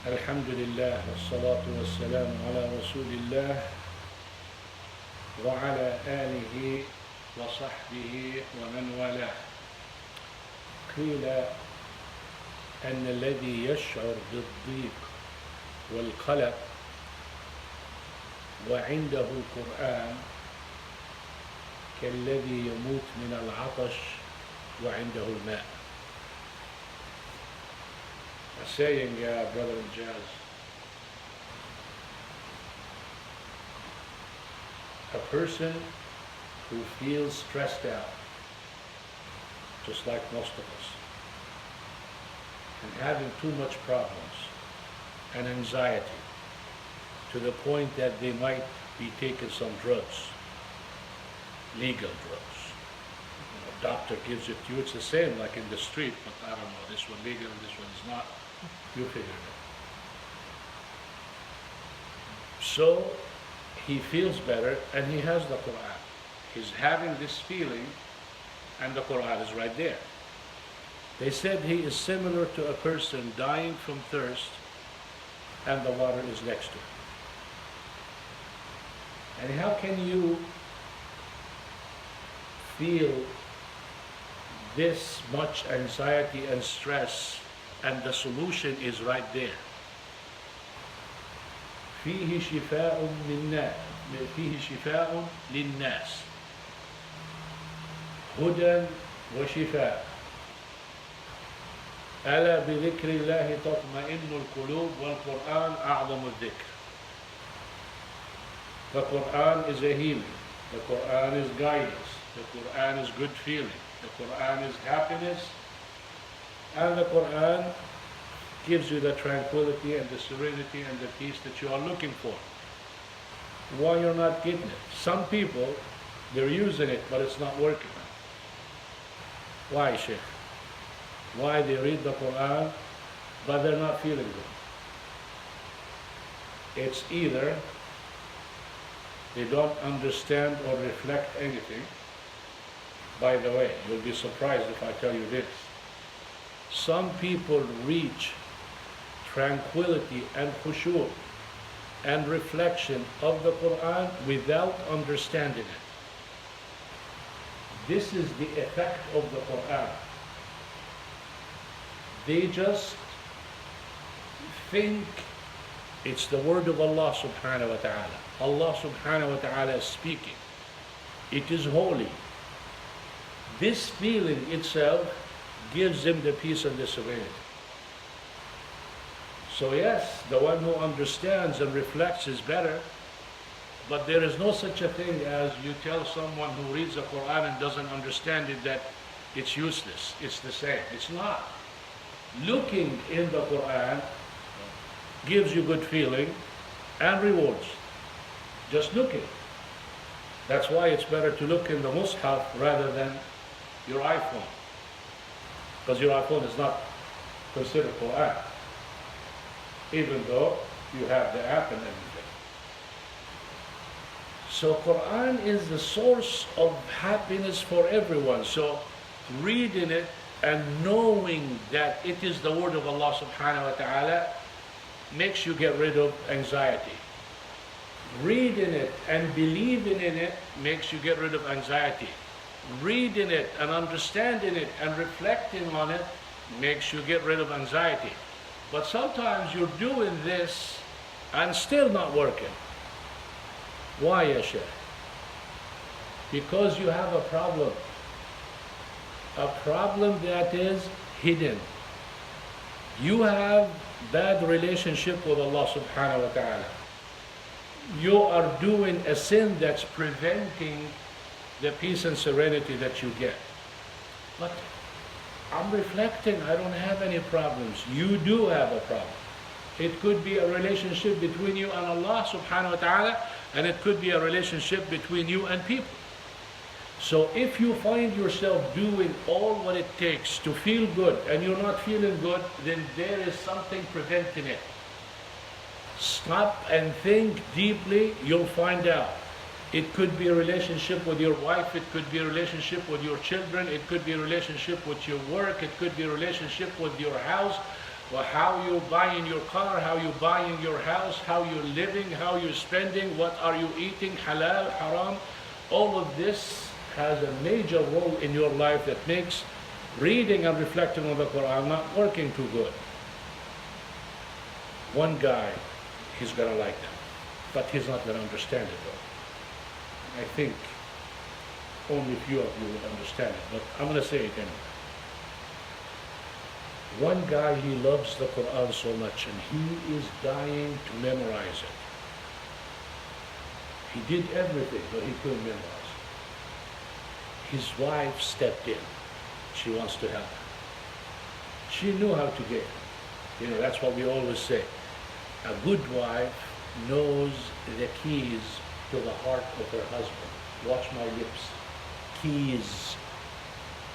الحمد لله والصلاة والسلام على رسول الله وعلى آله وصحبه ومن والاه. قيل أن الذي يشعر بالضيق والقلق وعنده القرآن كالذي يموت من العطش وعنده الماء. A saying, brother in jazz. A person who feels stressed out, just like most of us, and having too much problems and anxiety to the point that they might be taking some drugs, legal drugs. A doctor gives it to you, it's the same like in the street, but I don't know, this one legal, this one is not. You figure it out. So he feels better and he has the Quran. He's having this feeling and the Quran is right there. They said he is similar to a person dying from thirst and the water is next to him. And how can you feel this much anxiety and stress and the solution is right there? فيه شفاء للناس هدى وشفاء ألا بذكر الله تطمئن القلوب والقرآن أعظم الذكر. The Quran is a healing. The Quran is guidance. The Quran is good feeling. The Quran is happiness. And the Quran gives you the tranquility and the serenity and the peace that you are looking for. Why you're not getting it? Some people, they're using it, but it's not working. Why, Sheikh? Why they read the Quran, but they're not feeling good? It's either they don't understand or reflect anything. By the way, you'll be surprised if I tell you this. Some people reach tranquility and khushu' and reflection of the Quran without understanding it. This is the effect of the Quran. They just think it's the word of Allah subhanahu wa ta'ala. Allah subhanahu wa ta'ala is speaking. It is holy. This feeling itself gives them the peace and the serenity. So yes, the one who understands and reflects is better, but there is no such a thing as you tell someone who reads the Quran and doesn't understand it that it's useless, it's the same. It's not. Looking in the Quran gives you good feeling and rewards. Just looking. That's why it's better to look in the Mus'haf rather than your iPhone. Because your iPhone is not considered Quran, even though you have the app and everything. So Quran is the source of happiness for everyone. So reading it and knowing that it is the word of Allah subhanahu wa ta'ala makes you get rid of anxiety. Reading it and believing in it makes you get rid of anxiety. Reading it and understanding it and reflecting on it makes you get rid of anxiety. But sometimes you're doing this and still not working. Why, ya Sheikh? Because you have a problem. A problem that is hidden. You have bad relationship with Allah subhanahu wa ta'ala. You are doing a sin that's preventing the peace and serenity that you get. But I'm reflecting, I don't have any problems. You do have a problem. It could be a relationship between you and Allah subhanahu wa ta'ala, and it could be a relationship between you and people. So if you find yourself doing all what it takes to feel good and you're not feeling good, then there is something preventing it. Stop and think deeply, you'll find out. It could be a relationship with your wife, it could be a relationship with your children, it could be a relationship with your work, it could be a relationship with your house, Well, how you buying your car, how you buying your house, how you living, how you spending, what are you eating, halal, haram. All of this has a major role in your life that makes reading and reflecting on the Quran not working too good. One guy, he's gonna like that, but he's not gonna understand it though. I think only few of you will understand it, but I'm gonna say it anyway. One guy, he loves the Quran so much and he is dying to memorize it. He did everything, but he couldn't memorize it. His wife stepped in. She wants to help him. She knew how to get it. You know, that's what we always say. A good wife knows the keys to the heart of her husband. Watch my lips. Keys.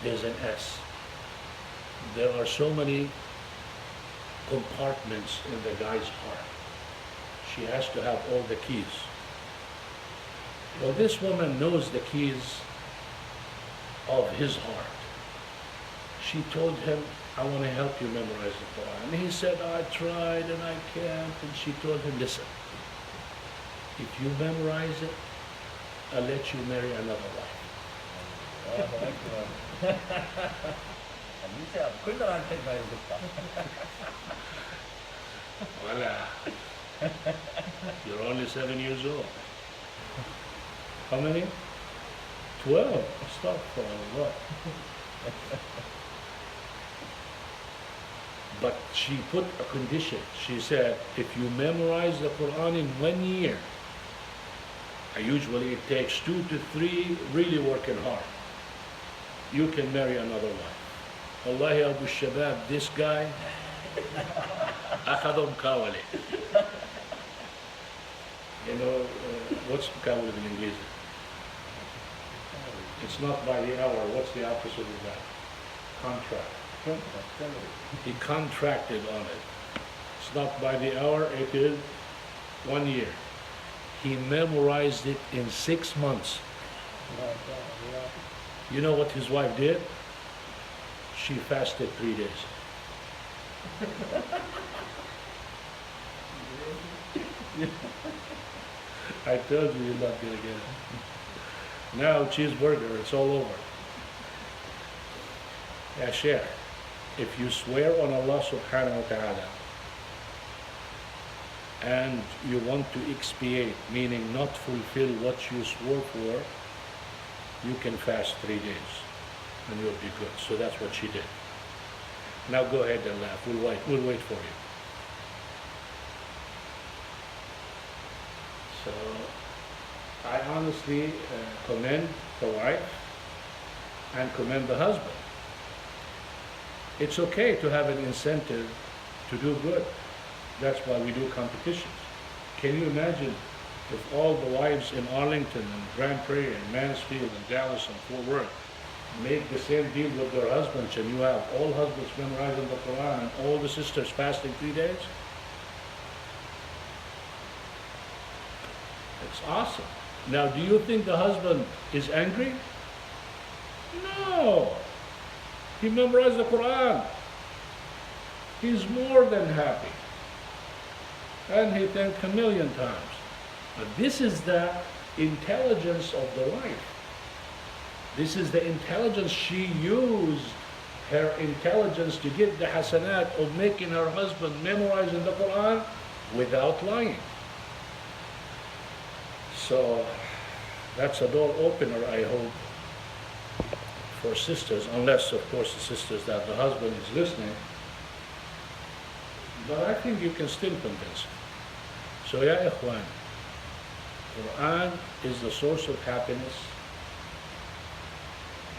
There's an S. There are so many compartments in the guy's heart. She has to have all the keys. Well, this woman knows the keys of his heart. She told him, I want to help you memorize the Quran. And he said, I tried and I can't. And she told him, listen, if you memorize it, I'll let you marry another wife. Voila. You're only 7 years old. How many? 12. Stop for a lot. But she put a condition. She said, if you memorize the Quran in 1 year, usually it takes 2 to 3 really working hard, you can marry another wife. Wallahi Abu Shabab, this guy, أخذهم كاولي. You know, what's كاولي in English? It's not by the hour. What's the opposite of that? Contract. He contracted on it. It's not by the hour, it is 1 year. He memorized it in 6 months. You know what his wife did? She fasted 3 days. I told you you're not gonna get it. Now cheeseburger, it's all over. Ashar, if you swear on Allah subhanahu wa ta'ala and you want to expiate, meaning not fulfill what you swore for, you can fast 3 days and you'll be good. So that's what she did. Now go ahead and laugh. We'll wait for you. So I honestly commend the wife and commend the husband. It's okay to have an incentive to do good. That's why we do competitions. Can you imagine if all the wives in Arlington and Grand Prairie and Mansfield and Dallas and Fort Worth make the same deal with their husbands, and you have all husbands memorizing the Quran and all the sisters fasting 3 days? It's awesome. Now, do you think the husband is angry? No. He memorized the Quran. He's more than happy. And he thanked a million times. But this is the intelligence of the wife. This is the intelligence. She used her intelligence to get the hasanat of making her husband memorizing the Quran without lying. So that's a door opener, I hope, for sisters, unless, of course, the sisters that the husband is listening. But I think you can still convince him. So, ya ikhwan, Quran is the source of happiness.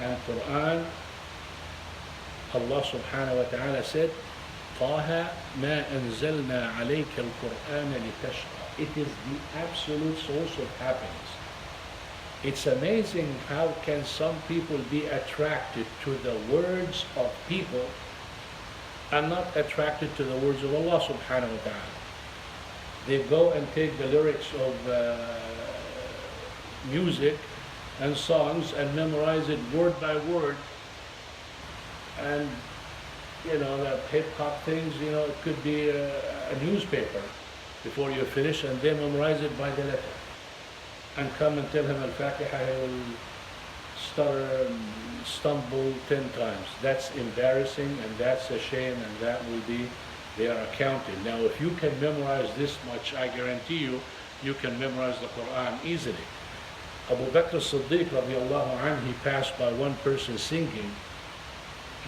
And Quran, Allah subhanahu wa ta'ala said, طه ما أنزلنا عليك القرآن لتشقى. It is the absolute source of happiness. It's amazing how can some people be attracted to the words of people and not attracted to the words of Allah subhanahu wa ta'ala. They go and take the lyrics of music and songs and memorize it word by word, and that hip hop things, it could be a newspaper before you finish, and they memorize it by the letter. And come and tell him Al-Fatiha, he will stutter and stumble 10 times. That's embarrassing, and that's a shame, and that will be, they are accounted. Now, if you can memorize this much, I guarantee you, you can memorize the Quran easily. Abu Bakr as-Siddiq radiallahu anhu, he passed by one person singing,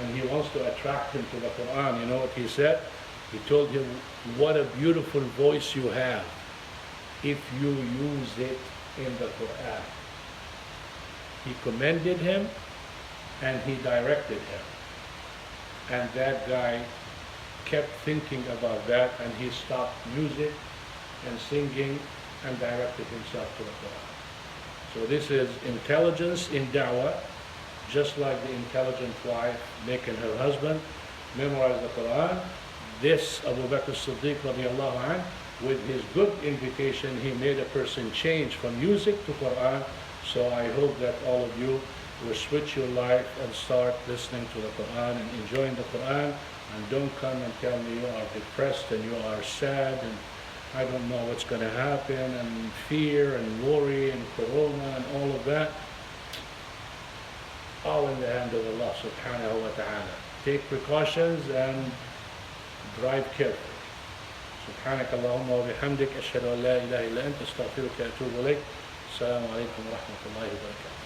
and he wants to attract him to the Quran. You know what he said? He told him, what a beautiful voice you have if you use it in the Quran. He commended him and he directed him. And that guy kept thinking about that, and he stopped music and singing and directed himself to the Quran. So this is intelligence in da'wah, just like the intelligent wife making her husband memorize the Quran. This Abu Bakr as-Siddiq radiallahu anh, with his good invitation, he made a person change from music to Quran. So I hope that all of you will switch your life and start listening to the Quran and enjoying the Quran, and don't come and tell me you are depressed and you are sad and I don't know what's going to happen, and fear and worry and corona and all of that. All in the hand of Allah subhanahu wa ta'ala. Take precautions and drive carefully. سبحانك اللهم وبحمدك أشهد أن لا إله إلا أنت أستغفرك وأتوب إليك. السلام عليكم ورحمة الله وبركاته.